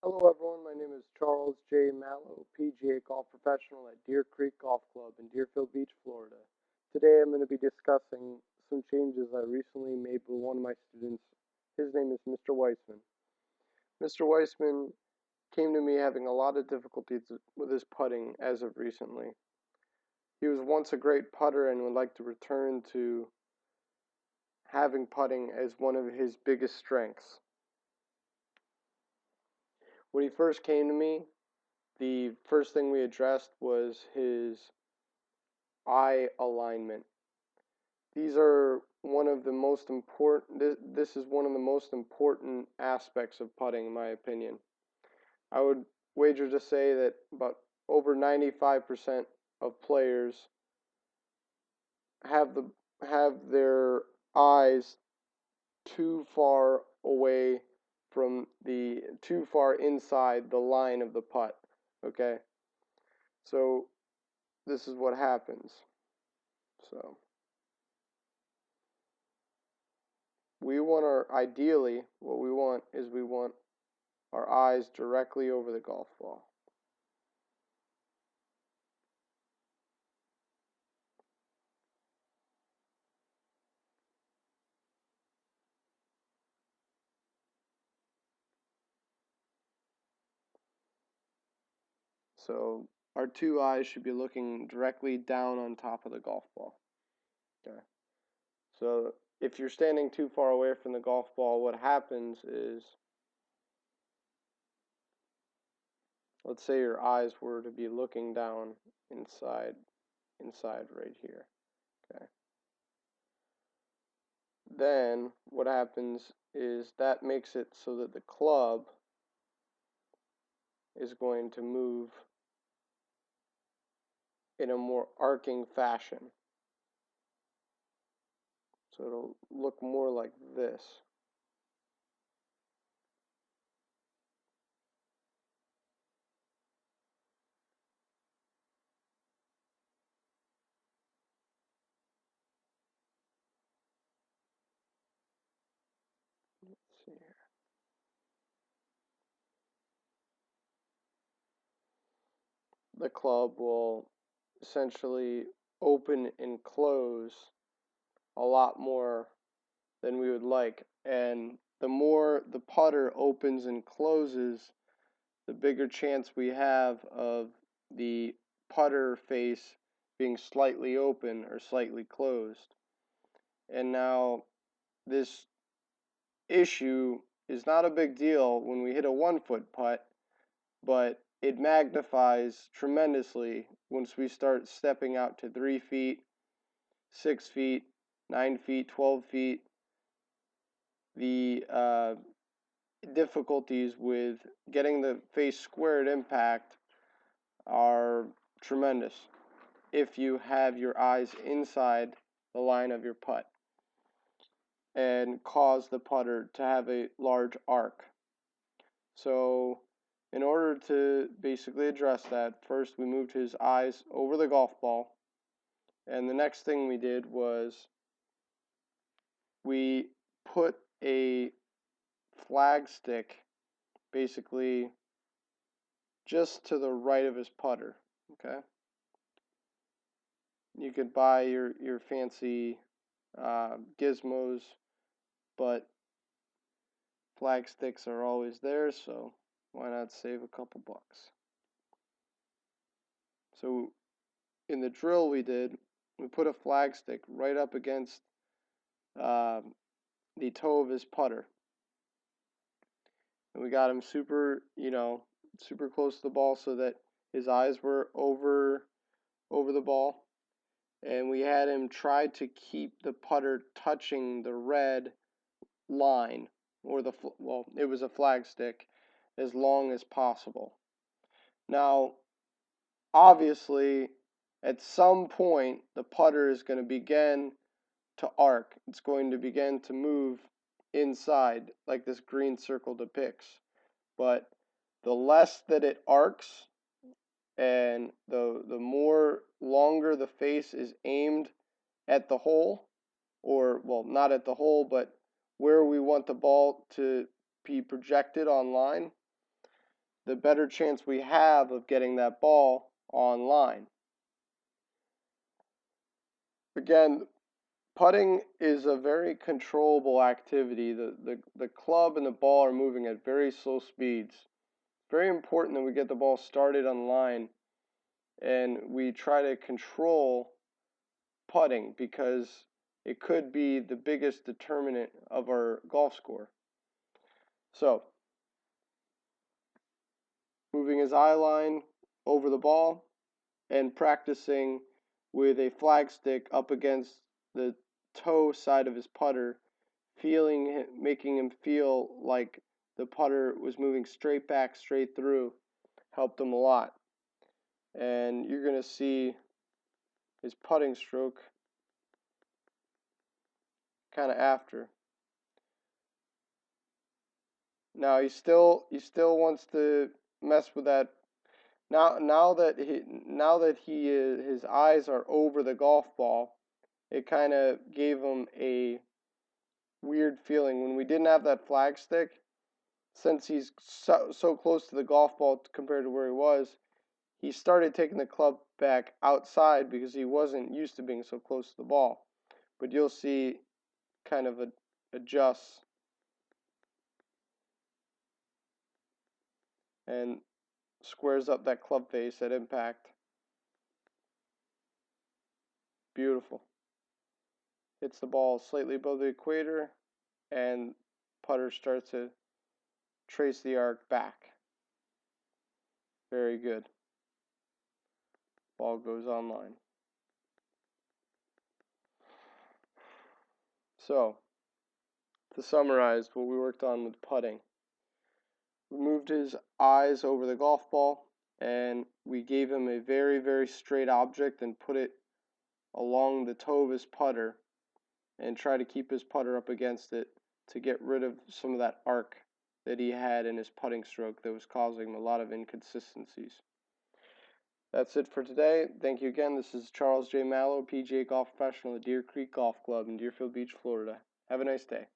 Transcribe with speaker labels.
Speaker 1: Hello everyone, my name is Charles J. Mallow, PGA golf professional at Deer Creek Golf Club in Deerfield Beach, Florida. Today I'm going to be discussing some changes I recently made with one of my students. His name is Mr. Weisman. Mr. Weisman came to me having a lot of difficulties with his putting as of recently. He was once a great putter and would like to return to having putting as one of his biggest strengths. When he first came to me, the first thing we addressed was his eye alignment. These are one of the most important, this is one of the most important aspects of putting, in my opinion. I would wager to say that about over 95% of players have their eyes too far away too far inside the line of the putt. Okay? So this is what happens. So ideally, what we want is we want our eyes directly over the golf ball. So our two eyes should be looking directly down on top of the golf ball. Okay. So if you're standing too far away from the golf ball, what happens is, let's say your eyes were to be looking down inside right here. Okay. Then what happens is that makes it so that the club is going to move in a more arcing fashion. So it'll look more like this. Let's see here. The club will essentially open and close a lot more than we would like. And the more the putter opens and closes, the bigger chance we have of the putter face being slightly open or slightly closed. And now this issue is not a big deal when we hit a 1-foot putt, but it magnifies tremendously once we start stepping out to 3 feet, 6 feet, 9 feet, 12 feet. The difficulties with getting the face square at impact are tremendous if you have your eyes inside the line of your putt and cause the putter to have a large arc. So in order to basically address that, first we moved his eyes over the golf ball, and the next thing we did was we put a flag stick basically just to the right of his putter. Okay, you could buy your fancy gizmos, but flag sticks are always there, so why not save a couple bucks? So in the drill we did, we put a flag stick right up against the toe of his putter, and we got him super close to the ball so that his eyes were over the ball, and we had him try to keep the putter touching the red line, or it was a flag stick, as long as possible. Now, obviously, at some point, the putter is going to begin to arc. It's going to begin to move inside, like this green circle depicts. But the less that it arcs, and the more longer the face is aimed at the hole, or well, not at the hole, but where we want the ball to be projected on line, the better chance we have of getting that ball online. Again, putting is a very controllable activity. The club and the ball are moving at very slow speeds. Very important that we get the ball started on line and we try to control putting because it could be the biggest determinant of our golf score. So, moving his eye line over the ball and practicing with a flag stick up against the toe side of his putter, making him feel like the putter was moving straight back, straight through, helped him a lot. And you're going to see his putting stroke kind of after. Now he still wants to mess with that. Now that his eyes are over the golf ball, it kind of gave him a weird feeling when we didn't have that flag stick. Since he's so close to the golf ball compared to where he was, he started taking the club back outside because he wasn't used to being so close to the ball. But you'll see kind of adjusts and squares up that club face at impact. Beautiful. Hits the ball slightly above the equator and putter starts to trace the arc back. Very good. Ball goes online. So, to summarize what we worked on with putting, we moved his eyes over the golf ball and we gave him a very, very straight object and put it along the toe of his putter and try to keep his putter up against it to get rid of some of that arc that he had in his putting stroke that was causing him a lot of inconsistencies. That's it for today. Thank you again. This is Charles J. Mallow, PGA Golf Professional at Deer Creek Golf Club in Deerfield Beach, Florida. Have a nice day.